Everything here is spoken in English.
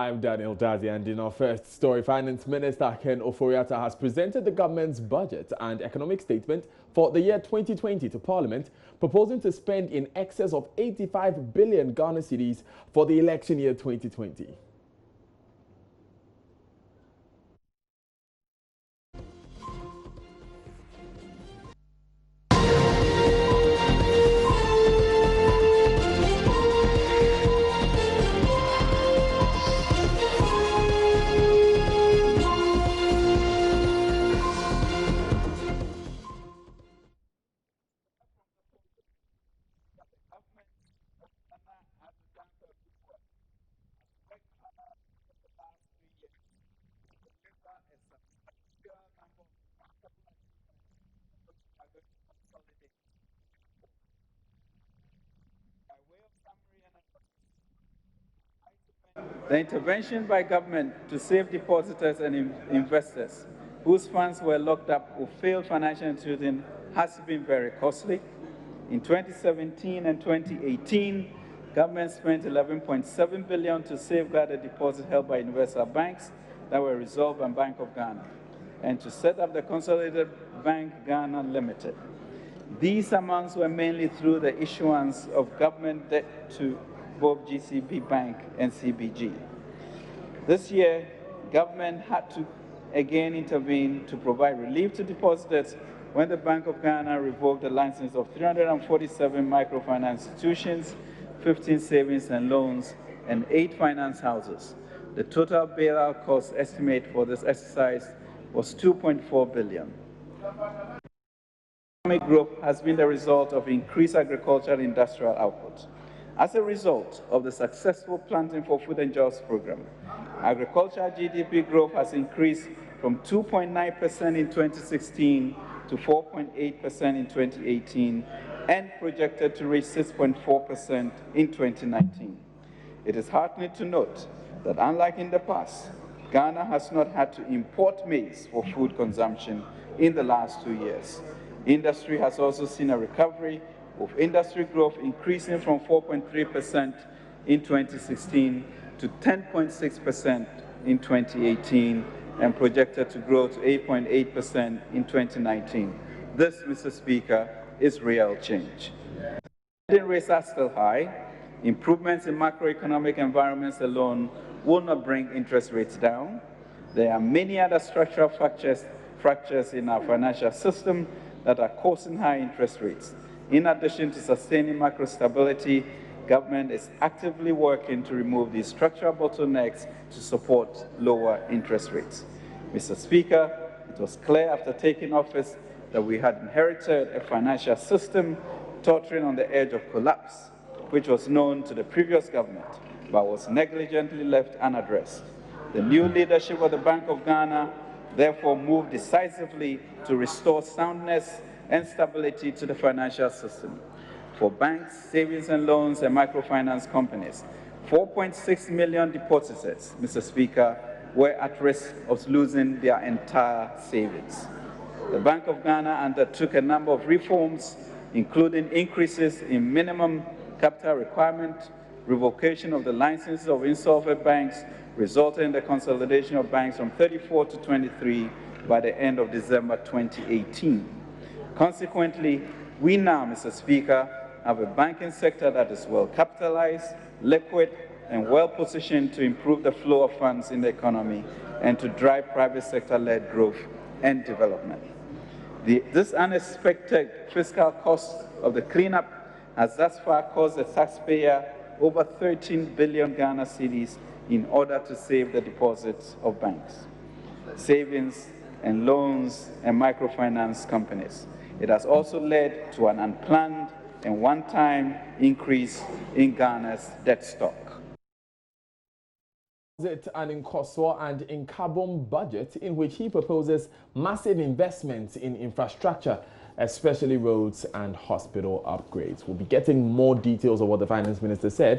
I'm Daniel Dazi, and in our first story, Finance Minister Ofori-Atta has presented the government's budget and economic statement for the year 2020 to Parliament, proposing to spend in excess of 85 billion Ghana cedis for the election year 2020. The intervention by government to save depositors and investors whose funds were locked up or failed financial institutions has been very costly. In 2017 and 2018, government spent 11.7 billion to safeguard the deposits held by universal banks that were resolved by Bank of Ghana and to set up the Consolidated Bank Ghana Limited. These amounts were mainly through the issuance of government debt to both GCB Bank and CBG. This year, government had to again intervene to provide relief to depositors when the Bank of Ghana revoked the license of 347 microfinance institutions, 15 savings and loans, and 8 finance houses. The total bailout cost estimate for this exercise was 2.4 billion. Economic growth has been the result of increased agricultural and industrial output. As a result of the successful Planting for Food and Jobs program, agricultural GDP growth has increased from 2.9% in 2016 to 4.8% in 2018 and projected to reach 6.4% in 2019. It is heartening to note that unlike in the past, Ghana has not had to import maize for food consumption in the last 2 years. Industry has also seen a recovery, with industry growth increasing from 4.3% in 2016 to 10.6% in 2018 and projected to grow to 8.8% in 2019. This, Mr. Speaker, is real change. Lending rates are still high. Improvements in macroeconomic environments alone will not bring interest rates down. There are many other structural fractures in our financial system that are causing high interest rates. In addition to sustaining macro stability, government is actively working to remove these structural bottlenecks to support lower interest rates. Mr. Speaker, it was clear after taking office that we had inherited a financial system tottering on the edge of collapse, which was known to the previous government, but was negligently left unaddressed. The new leadership of the Bank of Ghana therefore moved decisively to restore soundness and stability to the financial system. For banks, savings and loans, and microfinance companies, 4.6 million depositors, Mr. Speaker, were at risk of losing their entire savings. The Bank of Ghana undertook a number of reforms, including increases in minimum capital requirement, revocation of the licenses of insolvent banks, resulting in the consolidation of banks from 34 to 23 by the end of December 2018. Consequently, we now, Mr. Speaker, have a banking sector that is well capitalized, liquid, and well positioned to improve the flow of funds in the economy and to drive private sector-led growth and development. This unexpected fiscal cost of the cleanup has thus far cost the taxpayer over 13 billion Ghana cedis in order to save the deposits of banks, savings and loans, and microfinance companies. It has also led to an unplanned and one-time increase in Ghana's debt stock. And in Kosovo and in Carbon budget, in which he proposes massive investments in infrastructure, especially roads and hospital upgrades. We'll be getting more details of what the Finance Minister said